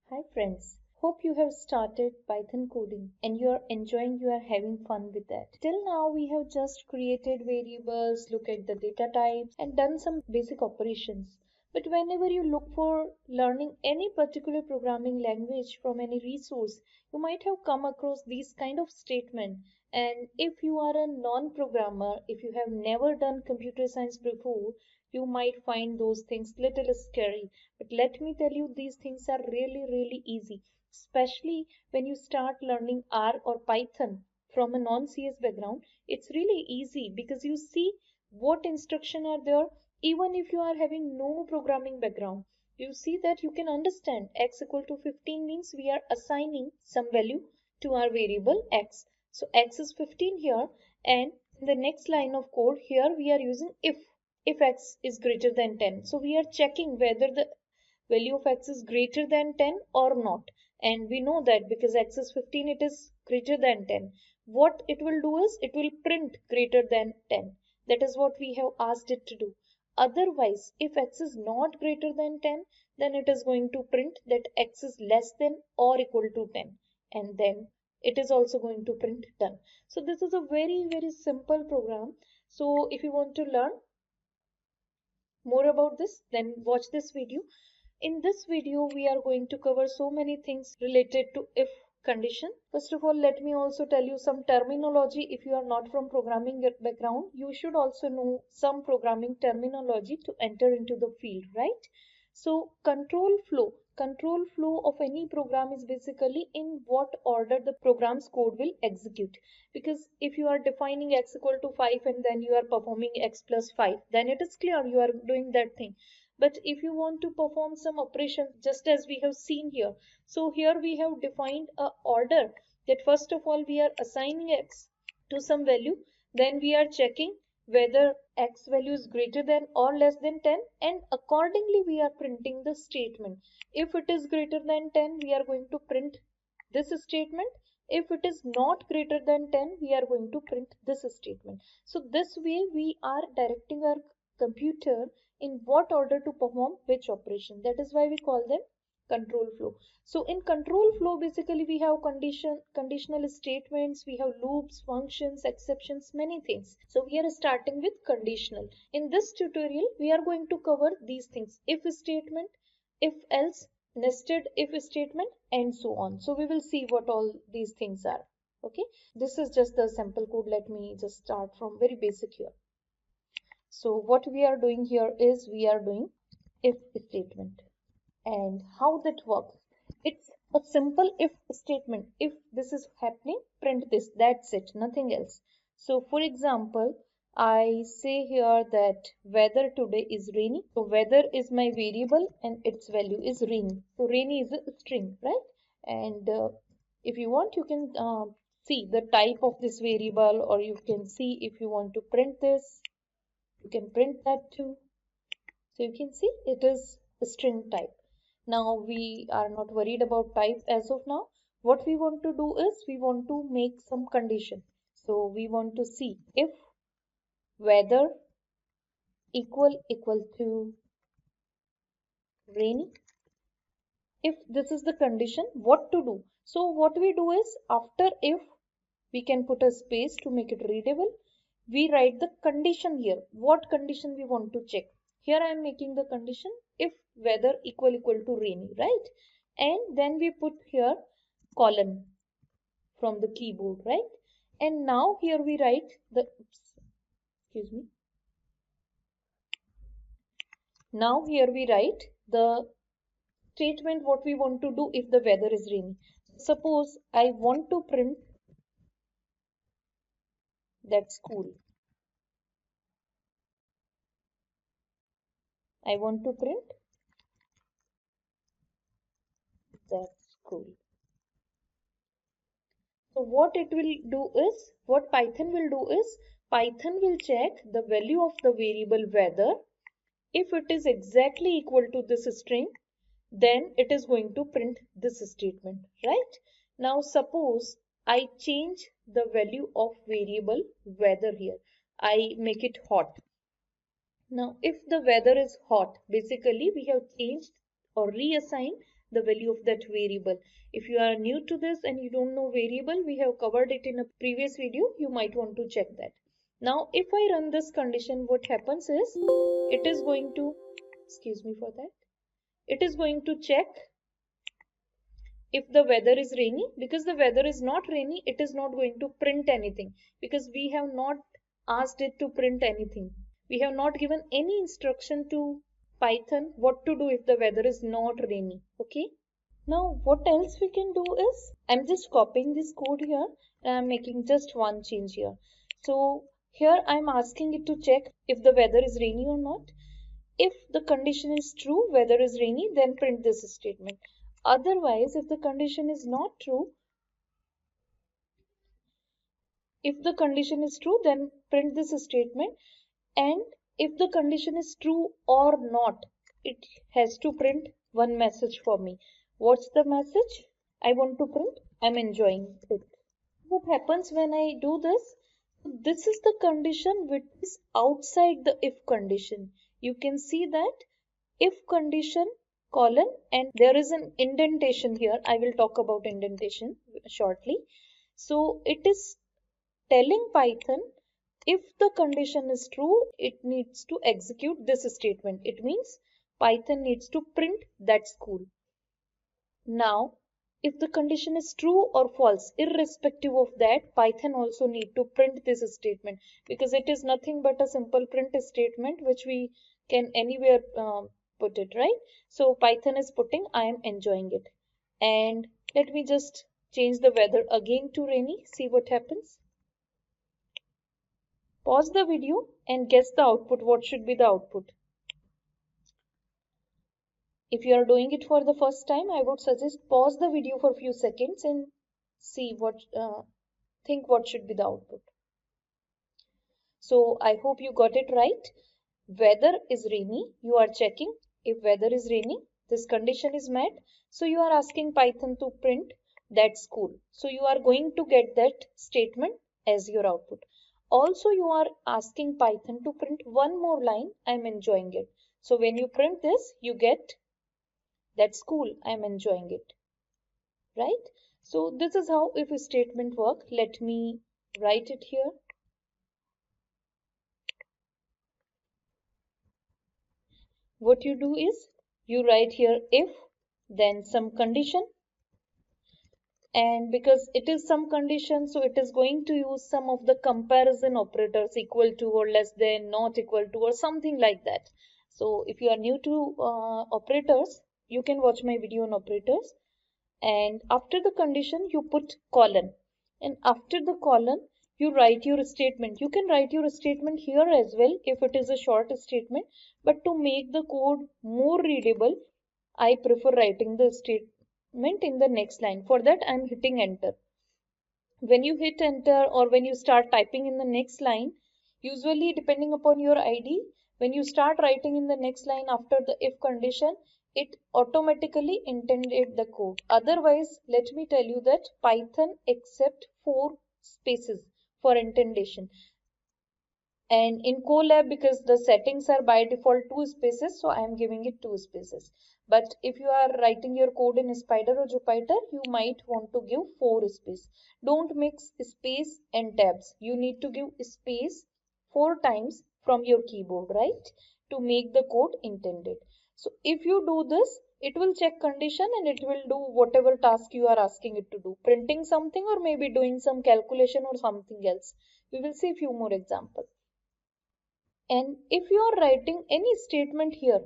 Hi friends, hope you have started Python coding and you are enjoying, you are having fun with that. Till now we have just created variables, look at the data types and done some basic operations. But whenever you look for learning any particular programming language from any resource, you might have come across these kind of statement. And if you are a non-programmer, if you have never done computer science before, you might find those things little scary. But let me tell you, these things are really easy, especially when you start learning R or Python from a non-CS background. It's really easy because you see what instruction are there. Even if you are having no programming background, you see that you can understand x equal to 15 means we are assigning some value to our variable x. So x is 15 here, and in the next line of code here we are using if x is greater than 10. So we are checking whether the value of x is greater than 10 or not. And we know that because x is 15, it is greater than 10. What it will do is it will print greater than 10. That is what we have asked it to do. Otherwise, if x is not greater than 10, then it is going to print that x is less than or equal to 10. And then it is also going to print done. So this is a very simple program. So if you want to learn more about this, then watch this video. In this video, we are going to cover so many things related to if condition. First of all, let me also tell you some terminology. If you are not from programming background, you should also know some programming terminology to enter into the field, right? So control flow of any program is basically in what order the program's code will execute. Because if you are defining x equal to 5 and then you are performing x plus 5, then it is clear you are doing that thing. But if you want to perform some operations just as we have seen here, so here we have defined a order that first of all we are assigning x to some value, then we are checking whether x value is greater than or less than 10, and accordingly we are printing the statement. If it is greater than 10, we are going to print this statement. If it is not greater than 10, we are going to print this statement. So this way we are directing our computer in what order to perform which operation. That is why we call them control flow. So in control flow, basically we have conditional statements, we have loops, functions, exceptions, many things. So we are starting with conditional. In this tutorial, we are going to cover these things: if statement, if else, nested if statement, and so on. So we will see what all these things are. Okay, this is just the sample code. Let me just start from very basic here. So what we are doing here is we are doing if statement. And how that works, it's a simple if statement. If this is happening, print this, that's it, nothing else. So for example, I say here that weather today is rainy. So weather is my variable and its value is rainy. So rainy is a string, right? And if you want, you can see the type of this variable, or you can see if you want to print this, you can print that too. So you can see it is a string type. Now we are not worried about type as of now. What we want to do is we want to make some condition. So we want to see if weather equal to rainy. If this is the condition, what to do? So what we do is after if, we can put a space to make it readable. We write the condition here. What condition we want to check? Here I am making the condition if weather equal to rainy, right? And then we put here colon from the keyboard, right? And now here we write the, excuse me. Now here we write the statement what we want to do if the weather is rainy. Suppose I want to print that school. I want to print that school. So what it will do is, what Python will do is, Python will check the value of the variable weather. If it is exactly equal to this string, then it is going to print this statement, right? Now suppose I change the value of variable weather here. I make it hot. Now if the weather is hot, basically we have changed or reassigned the value of that variable. If you are new to this and you don't know variable, we have covered it in a previous video. You might want to check that. Now, if I run this condition, what happens is it is going to, excuse me for that, it is going to check if the weather is rainy. Because the weather is not rainy, it is not going to print anything, because we have not asked it to print anything. We have not given any instruction to Python what to do if the weather is not rainy. Okay. Now what else we can do is, I'm just copying this code here and I'm making just one change here. So here I'm asking it to check if the weather is rainy or not. If the condition is true, weather is rainy, then print this statement. Otherwise, if the condition is not true, then print this statement. And if the condition is true or not, it has to print one message for me. What's the message I want to print? I'm enjoying it. What happens when I do this? This is the condition which is outside the if condition. You can see that if condition colon, and there is an indentation here. I will talk about indentation shortly. So it is telling Python, if the condition is true, it needs to execute this statement. It means Python needs to print that school. Now, if the condition is true or false, irrespective of that, Python also need to print this statement, because it is nothing but a simple print statement which we can anywhere put it, right? So Python is putting, I am enjoying it. And let me just change the weather again to rainy, see what happens. Pause the video and guess the output. What should be the output? If you are doing it for the first time, I would suggest pause the video for a few seconds and see what, think what should be the output. So I hope you got it right. Weather is rainy. You are checking if weather is rainy. This condition is met. So you are asking Python to print that school. So you are going to get that statement as your output. Also, you are asking Python to print one more line, I'm enjoying it. So when you print this, you get that school, I'm enjoying it, right? So this is how if statement work. Let me write it here. What you do is, you write here if, then some condition, and because it is some condition, so it is going to use some of the comparison operators, equal to or less than, not equal to, or something like that. So if you are new to operators, you can watch my video on operators. And after the condition you put colon, and after the colon you write your statement. You can write your statement here as well if it is a short statement, but to make the code more readable, I prefer writing the statement in the next line. For that, I'm hitting enter. When you hit enter or when you start typing in the next line, usually depending upon your ID, when you start writing in the next line after the if condition, it automatically intended the code. Otherwise, let me tell you that Python accepts 4 spaces for indentation. And in Colab, because the settings are by default 2 spaces, so I am giving it 2 spaces. But if you are writing your code in Spider or Jupyter, you might want to give 4 space. Don't mix space and tabs. You need to give space 4 times from your keyboard, right? To make the code intended. So if you do this, it will check condition and it will do whatever task you are asking it to do. Printing something or maybe doing some calculation or something else. We will see a few more examples. And if you are writing any statement here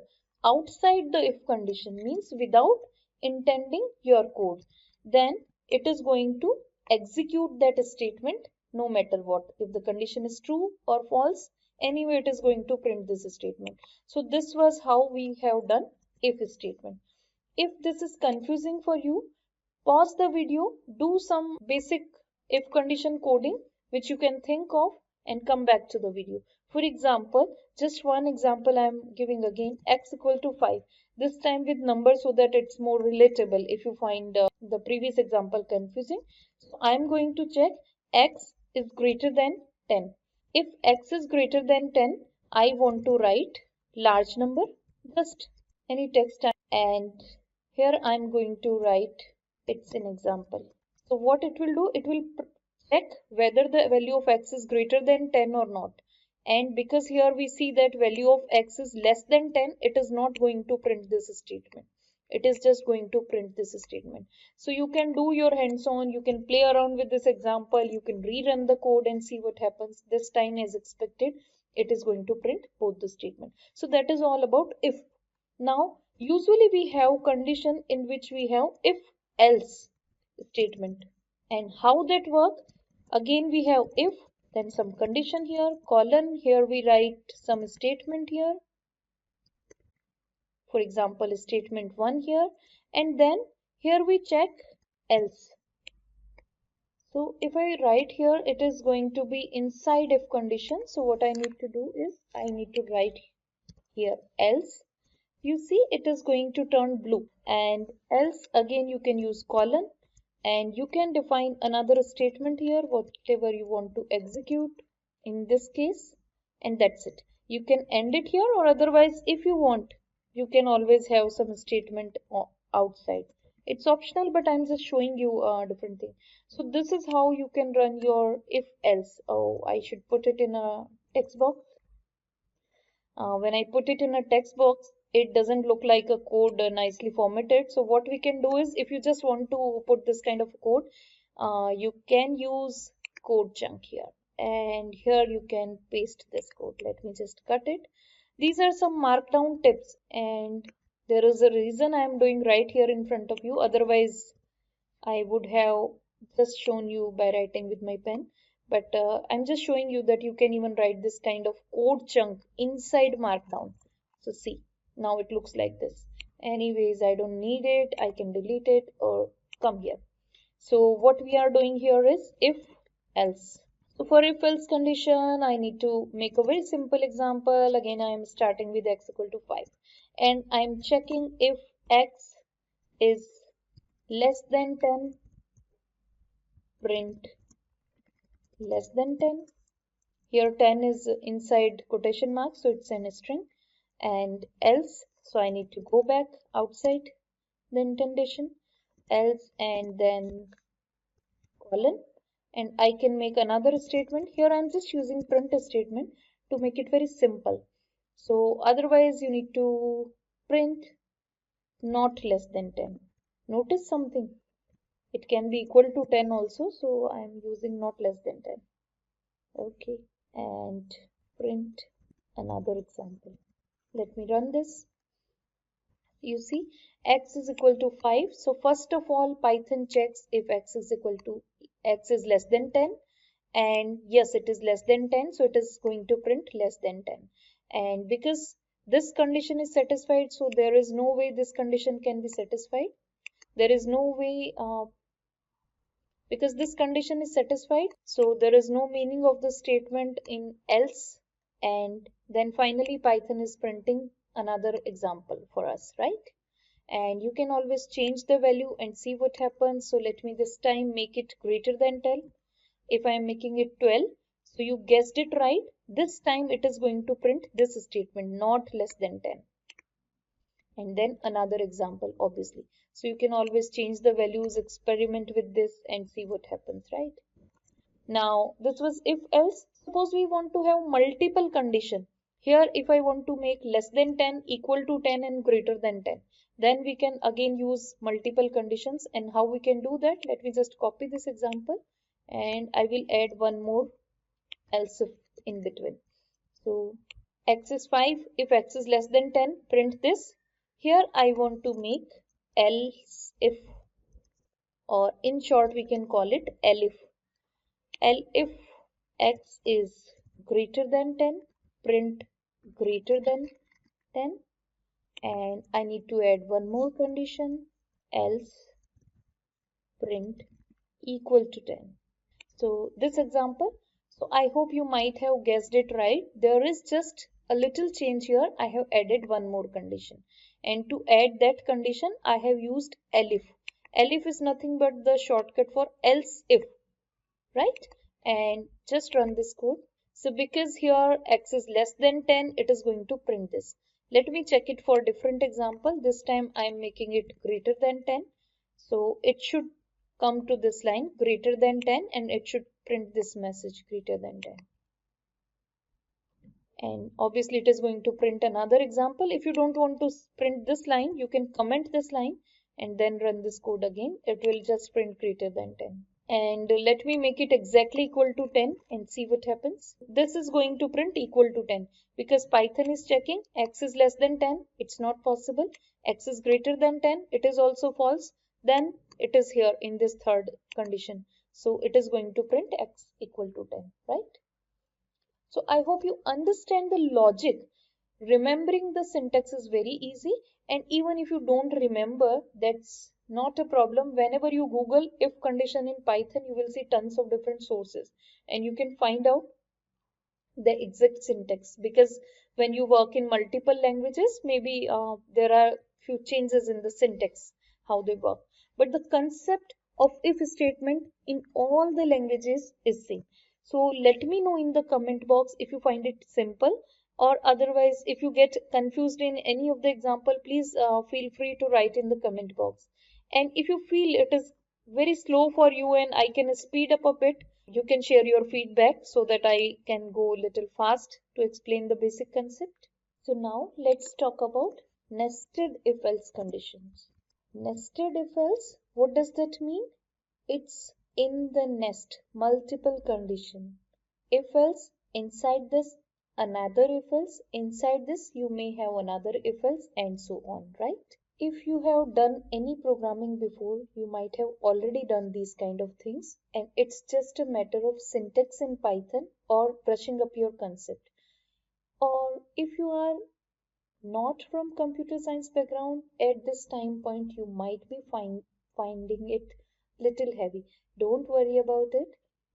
outside the if condition, means without intending your code, then it is going to execute that statement no matter what. If the condition is true or false, anyway it is going to print this statement. So this was how we have done if statement. If this is confusing for you, pause the video, do some basic if condition coding which you can think of, and come back to the video. For example, just one example I am giving again, x equal to 5. This time with numbers so that it's more relatable if you find the previous example confusing. So I am going to check x is greater than 10. If x is greater than 10, I want to write large number, just any text and Here I'm going to write it's an example. So what it will do, it will check whether the value of x is greater than 10 or not. And because here we see that value of x is less than 10, it is not going to print this statement. It is just going to print this statement. So you can do your hands-on, you can play around with this example, you can rerun the code and see what happens. This time as expected, it is going to print both the statement. So that is all about if. Now, usually we have condition in which we have if else statement. And how that works? Again, we have if, then some condition here, colon, here we write some statement here. For example, statement 1 here, and then here we check else. So if I write here, it is going to be inside if condition. So what I need to do is I need to write here else. You see it is going to turn blue, and else again you can use colon, and you can define another statement here, whatever you want to execute in this case, and that's it. You can end it here, or otherwise if you want, you can always have some statement outside. It's optional, but I'm just showing you a different thing. So this is how you can run your if else. Oh, I should put it in a text box. When I put it in a text box, it doesn't look like a code nicely formatted. So what we can do is, if you just want to put this kind of code, you can use code chunk here. And here you can paste this code. Let me just cut it. These are some markdown tips, and there is a reason I am doing right here in front of you. Otherwise, I would have just shown you by writing with my pen. But I'm just showing you that you can even write this kind of code chunk inside Markdown. So see, now it looks like this. Anyways, I don't need it. I can delete it or come here. So what we are doing here is if else. So for if else condition, I need to make a very simple example. Again, I am starting with x equal to 5. And I'm checking if x is less than 10, print less than 10. Here 10 is inside quotation marks, so it's an string. And else, so I need to go back outside the indentation, else, and then colon. And I can make another statement. Here I'm just using print statement to make it very simple. So otherwise you need to print not less than 10. Notice something. It can be equal to 10 also, so I'm using not less than 10. Okay, and print another example. Let me run this. You see, x is equal to 5. So first of all, Python checks if x is equal to x is less than 10. And yes, it is less than 10, so it is going to print less than 10. And because this condition is satisfied, so there is no way this condition can be satisfied. There is no way because this condition is satisfied, so there is no meaning of the statement in else. And then finally Python is printing another example for us, right? And you can always change the value and see what happens. So let me this time make it greater than 10. If I am making it 12, so you guessed it right, this time it is going to print this statement, not less than 10. And then another example, obviously. So you can always change the values, experiment with this and see what happens, right? Now this was if else. Suppose we want to have multiple condition. Here if I want to make less than 10, equal to 10 and greater than 10, then we can again use multiple conditions. And how we can do that? Let me just copy this example and I will add one more else if in between. So x is 5, if x is less than 10, print this. Here I want to make else if, or in short we can call it elif. Elif x is greater than 10, print greater than 10. And I need to add one more condition, else print equal to 10. So this example, so I hope you might have guessed it right. There is just a little change here. I have added one more condition. And to add that condition, I have used elif. Elif is nothing but the shortcut for else if, right? And just run this code. So because here x is less than 10, it is going to print this. Let me check it for different example. This time I am making it greater than 10. So it should come to this line greater than 10 and it should print this message greater than 10. And obviously it is going to print another example. If you don't want to print this line, you can comment this line and then run this code again. It will just print greater than 10. And let me make it exactly equal to 10 and see what happens. This is going to print equal to 10 because Python is checking x is less than 10. It's not possible. X is greater than 10. It is also false. Then it is here in this third condition. So it is going to print x equal to 10, right? So I hope you understand the logic. Remembering the syntax is very easy, and even if you don't remember, that's not a problem. Whenever you Google if condition in Python, you will see tons of different sources and you can find out the exact syntax, because when you work in multiple languages, maybe there are few changes in the syntax, how they work. But the concept of if statement in all the languages is same. So let me know in the comment box if you find it simple, or otherwise if you get confused in any of the example, please feel free to write in the comment box. And if you feel it is very slow for you and I can speed up a bit, you can share your feedback so that I can go a little fast to explain the basic concept. So now let's talk about nested if-else conditions. Nested if-else, what does that mean? It's in the nest, multiple condition. If-else, inside this another if-else, inside this you may have another if-else and so on, right? If you have done any programming before, you might have already done these kind of things, and it's just a matter of syntax in Python or brushing up your concept. Or if you are not from computer science background, at this time point you might be finding it little heavy. Don't worry about it.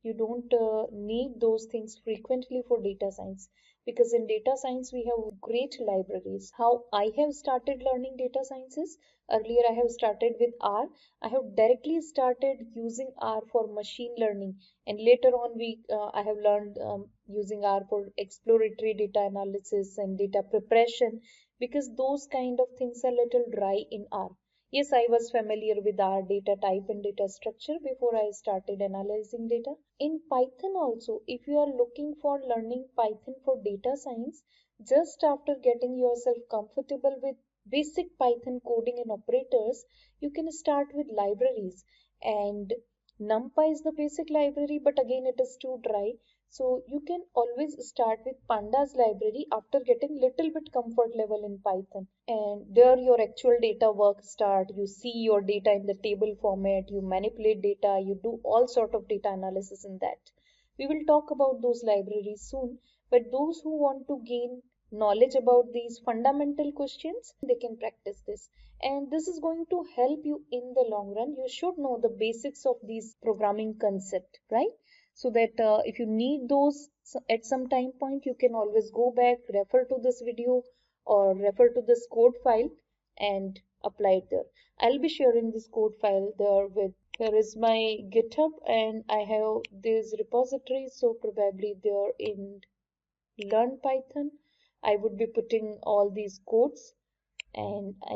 You don't need those things frequently for data science, because in data science we have great libraries. How I have started learning data sciences, earlier I have started with R. I have directly started using R for machine learning, and later on I have learned using R for exploratory data analysis and data preparation, because those kind of things are little dry in R. Yes, I was familiar with R data type and data structure before I started analyzing data. In Python also, if you are looking for learning Python for data science, just after getting yourself comfortable with basic Python coding and operators, you can start with libraries. And NumPy is the basic library, but again it is too dry. So you can always start with Pandas library after getting little bit comfort level in Python. And there your actual data work start. You see your data in the table format, you manipulate data, you do all sort of data analysis in that. We will talk about those libraries soon, but those who want to gain knowledge about these fundamental questions, they can practice this. And this is going to help you in the long run. You should know the basics of these programming concept, right? So that if you need those at some time point, you can always go back, refer to this video or refer to this code file and apply it there. I'll be sharing this code file there with, here is my GitHub and I have these repositories, so probably they're in Learn Python. I would be putting all these codes, and I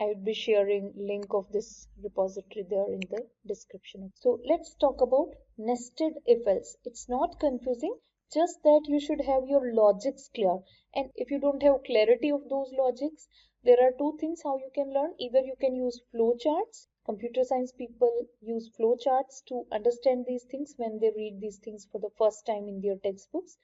would be sharing link of this repository there in the description. So let's talk about nested if else. It's not confusing, just that you should have your logics clear. And if you don't have clarity of those logics, there are two things how you can learn. Either you can use flowcharts. Computer science people use flowcharts to understand these things when they read these things for the first time in their textbooks.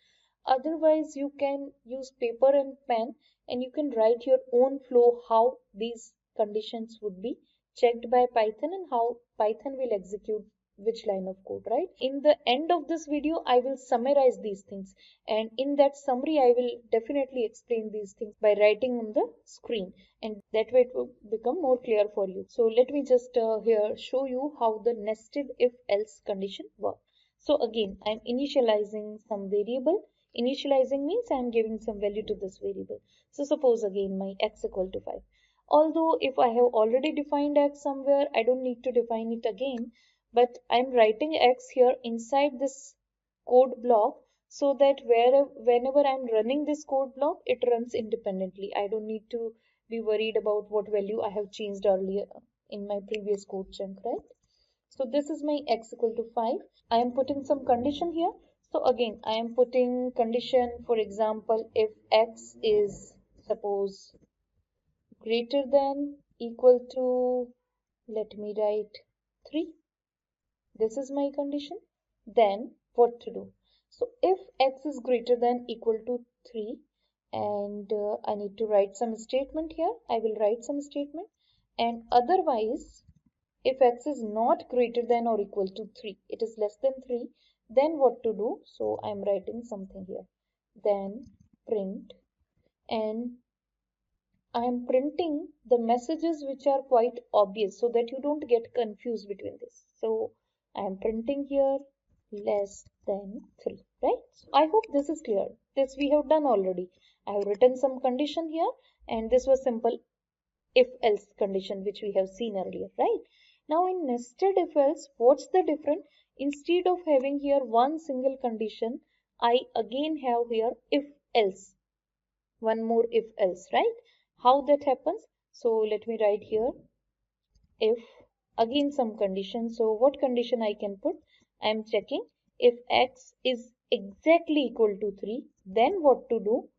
Otherwise, you can use paper and pen and you can write your own flow how these conditions would be checked by Python and how Python will execute which line of code, right? In the end of this video, I will summarize these things, and in that summary, I will definitely explain these things by writing on the screen, and that way it will become more clear for you. So let me just here show you how the nested if else condition works. So again, I'm initializing some variable. Initializing means I'm giving some value to this variable. So suppose again my x equal to 5. Although if I have already defined x somewhere, I don't need to define it again, but I'm writing x here inside this code block so that whenever I'm running this code block, it runs independently. I don't need to be worried about what value I have changed earlier in my previous code chunk, right? So this is my x equal to 5. I am putting some condition here. So again, I am putting condition, for example, if x is suppose greater than equal to, let me write 3. This is my condition. Then what to do? So if x is greater than equal to 3 and I need to write some statement here, I will write some statement, and otherwise if x is not greater than or equal to 3, it is less than 3, then what to do? So I am writing something here. Then print, and I am printing the messages which are quite obvious so that you don't get confused between this. So I am printing here less than 3, right? So I hope this is clear. This we have done already. I have written some condition here, and this was simple if else condition which we have seen earlier, right? Now in nested if else, what's the difference? Instead of having here one single condition, I again have here if else, one more if else, right? How that happens? So let me write here if, again some condition. So what condition I can put? I am checking if x is exactly equal to 3, then what to do?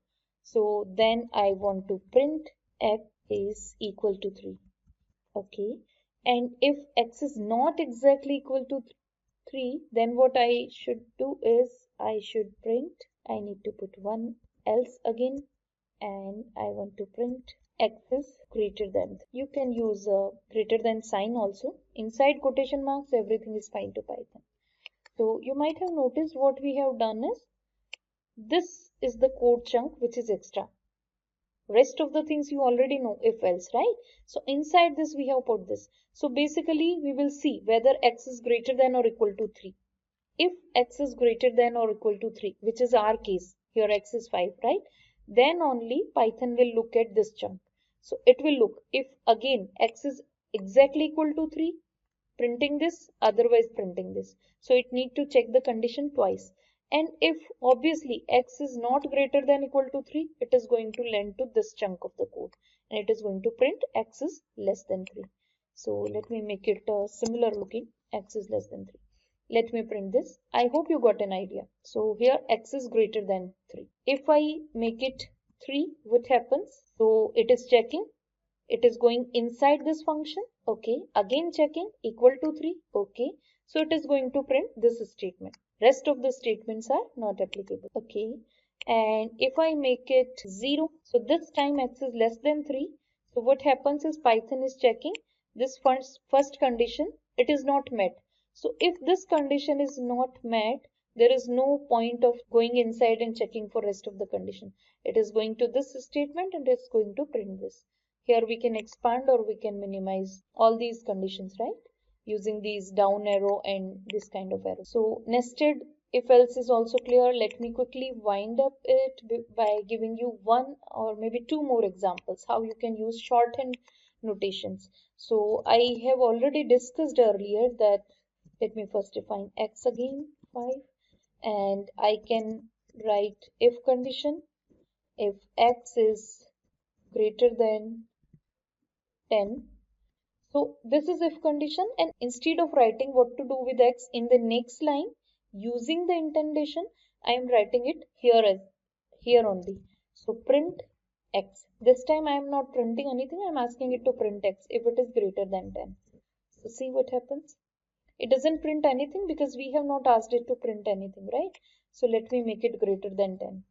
So then I want to print x is equal to 3. Okay. And if x is not exactly equal to 3, then what I should do is I should print, I need to put one else again, and I want to print x is greater than. You can use a greater than sign also. Inside quotation marks, everything is fine to Python. So you might have noticed what we have done is, this is the code chunk which is extra. Rest of the things you already know if else, right? So inside this we have put this. So basically we will see whether x is greater than or equal to 3. If x is greater than or equal to 3, which is our case, here x is 5, right? Then only Python will look at this chunk. So it will look if again x is exactly equal to 3, printing this, otherwise printing this. So it need to check the condition twice. And if obviously x is not greater than equal to 3, it is going to lend to this chunk of the code, and it is going to print x is less than 3. So let me make it similar looking, x is less than 3. Let me print this. I hope you got an idea. So here x is greater than 3. If I make it 3, what happens? So it is checking, it is going inside this function. Okay, again checking equal to 3. Okay, so it is going to print this statement. Rest of the statements are not applicable. Okay, and if I make it 0, so this time x is less than 3. So what happens is Python is checking this first condition, it is not met. So if this condition is not met, there is no point of going inside and checking for rest of the condition. It is going to this statement and it's going to print this. Here we can expand or we can minimize all these conditions, right? Using these down arrow and this kind of arrow. So nested if else is also clear. Let me quickly wind up it by giving you one or maybe two more examples how you can use shorthand notations. So I have already discussed earlier that, let me first define x again, 5, and I can write if condition if x is greater than 10. So this is if condition, and instead of writing what to do with x in the next line using the indentation, I am writing it here as here only. So print x. This time I am not printing anything, I am asking it to print x if it is greater than 10. So see what happens. It doesn't print anything because we have not asked it to print anything, right? So let me make it greater than 10.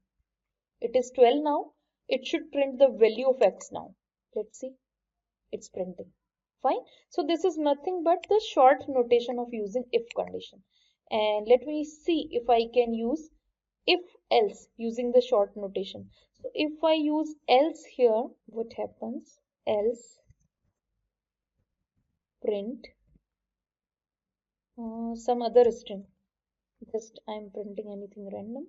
It is 12 now. It should print the value of x now. Let's see. It's printing. Fine. So this is nothing but the short notation of using if condition. And let me see if I can use if else using the short notation. So if I use else here, what happens? Else print some other string. Just I'm printing anything random,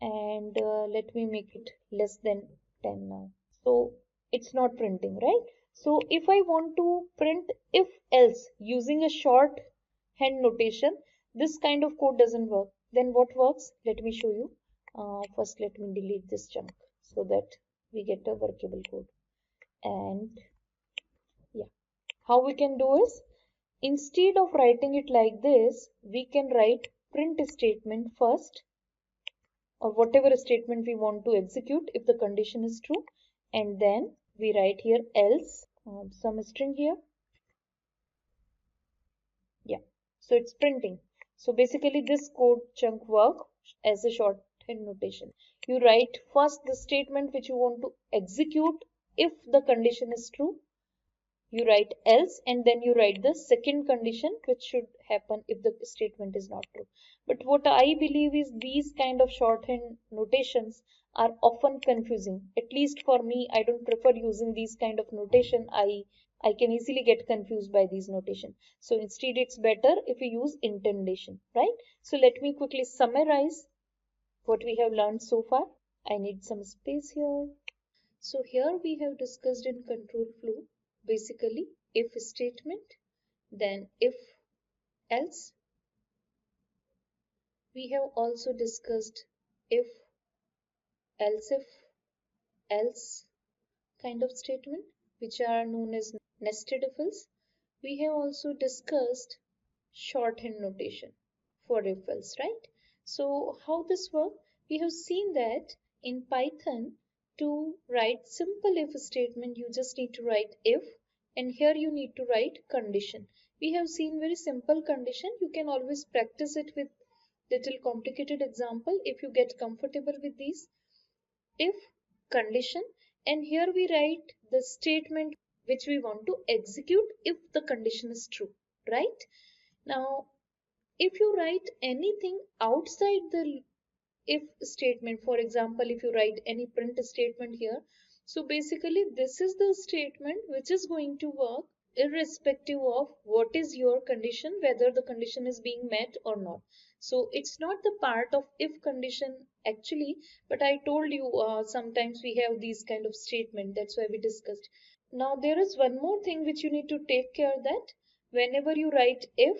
and let me make it less than 10 now. So it's not printing, right? So if I want to print if else using a short hand notation, this kind of code doesn't work. then what works? Let me show you. First, let me delete this chunk so that we get a workable code. And yeah, how we can do is, instead of writing it like this, we can write print statement first, or whatever statement we want to execute if the condition is true, and then we write here else, some string here. Yeah, so it's printing. So basically this code chunk work as a shorthand notation. You write first the statement which you want to execute if the condition is true, you write else, and then you write the second condition which should happen if the statement is not true. But what I believe is these kind of shorthand notations are often confusing. At least for me, I don't prefer using these kind of notation. I can easily get confused by these notation. So instead it's better if we use indentation, right? So let me quickly summarize what we have learned so far. I need some space here. So here we have discussed in control flow basically if statement, then if else. We have also discussed if, else if, else kind of statement which are known as nested if else. We have also discussed shorthand notation for if else, right? So how this works? We have seen that in Python to write simple if statement you just need to write if, and here you need to write condition. We have seen very simple condition. You can always practice it with little complicated example if you get comfortable with these. If, condition, and here we write the statement which we want to execute if the condition is true, right? Now if you write anything outside the if statement, for example if you write any print statement here, so basically this is the statement which is going to work irrespective of what is your condition, whether the condition is being met or not. So it's not the part of if condition actually, but I told you sometimes we have these kind of statement, that's why we discussed. Now there is one more thing which you need to take care that whenever you write if,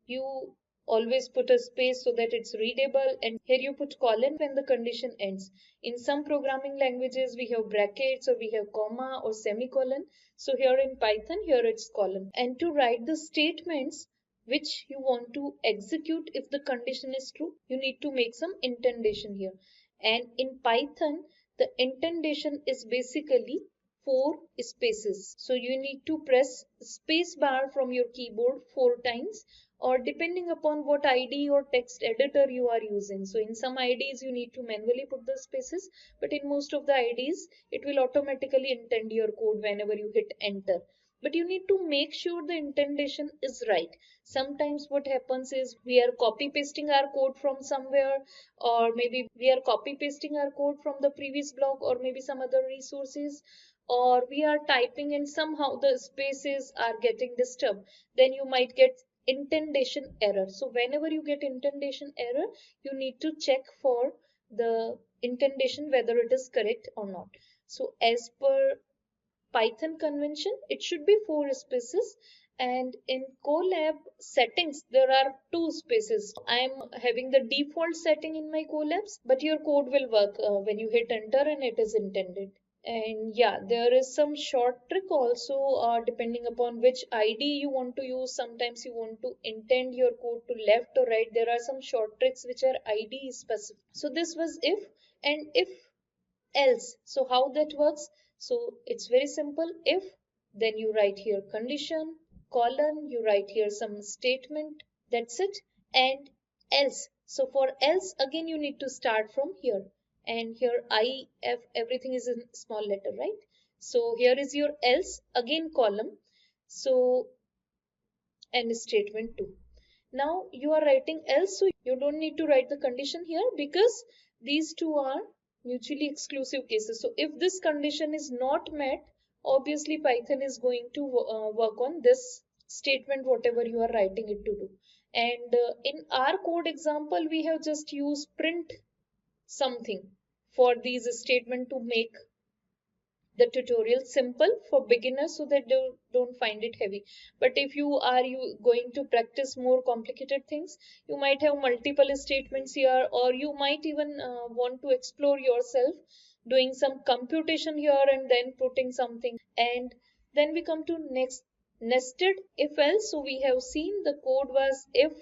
you always put a space so that it's readable, and here you put colon when the condition ends. In some programming languages we have brackets or we have comma or semicolon. So here in Python, here it's colon. And to write the statements which you want to execute if the condition is true, you need to make some indentation here. And in Python, the indentation is basically 4 spaces. So you need to press space bar from your keyboard 4 times, or depending upon what IDE or text editor you are using. So in some IDEs you need to manually put the spaces, but in most of the IDEs it will automatically indent your code whenever you hit enter. But you need to make sure the indentation is right. Sometimes what happens is we are copy pasting our code from somewhere, or maybe we are copy pasting our code from the previous block or maybe some other resources, or we are typing and somehow the spaces are getting disturbed, then you might get indentation error. So whenever you get indentation error, you need to check for the indentation whether it is correct or not. So as per Python convention, it should be 4 spaces, and in Colab settings there are 2 spaces. I'm having the default setting in my Colabs, but your code will work when you hit enter and it is intended. And yeah, there is some short trick also, depending upon which ID you want to use. Sometimes you want to intend your code to left or right. There are some short tricks which are ID specific. So this was if, and if else. So how that works? So it's very simple. If, then you write here condition, colon, you write here some statement, that's it, and else. So for else, again you need to start from here, and here I, F, everything is in small letter, right? So here is your else, again column, so, and statement 2. Now you are writing else, so you don't need to write the condition here because these two are mutually exclusive cases. So if this condition is not met, obviously Python is going to work on this statement, whatever you are writing it to do. And in our code example, we have just used print something for these statement to make the tutorial simple for beginners so that they don't find it heavy. But if you going to practice more complicated things, you might have multiple statements here, or you might even want to explore yourself doing some computation here and then putting something. And then we come to next, nested if else. So we have seen the code was if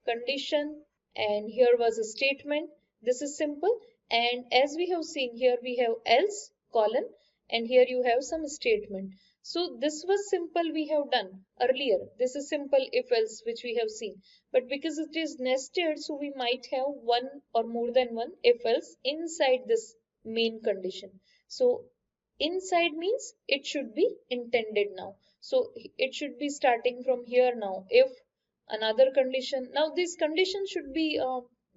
condition, and here was a statement. This is simple. And as we have seen here, we have else colon, and here you have some statement. So this was simple, we have done earlier. This is simple if else which we have seen, but because it is nested, so we might have one or more than one if else inside this main condition. So inside means it should be intended now, so it should be starting from here now. If another condition, now this condition should be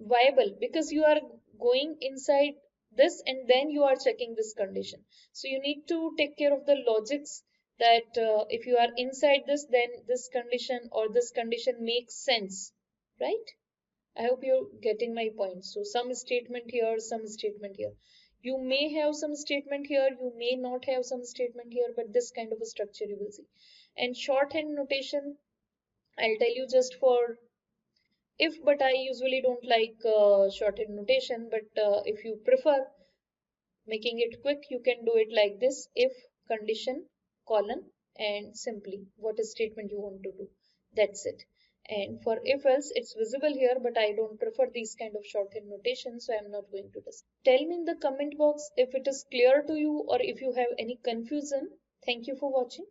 viable, because you are going inside this and then you are checking this condition. So you need to take care of the logics, that if you are inside this, then this condition or this condition makes sense, right? I hope you're getting my point. So some statement here, some statement here. You may have some statement here, you may not have some statement here, but this kind of a structure you will see. And shorthand notation, I'll tell you just for if, but I usually don't like shorthand notation. But if you prefer making it quick, you can do it like this: if condition colon and simply what statement you want to do. That's it. And for if else, it's visible here, but I don't prefer these kind of shorthand notation, so I'm not going to discuss. Tell me in the comment box if it is clear to you or if you have any confusion. Thank you for watching.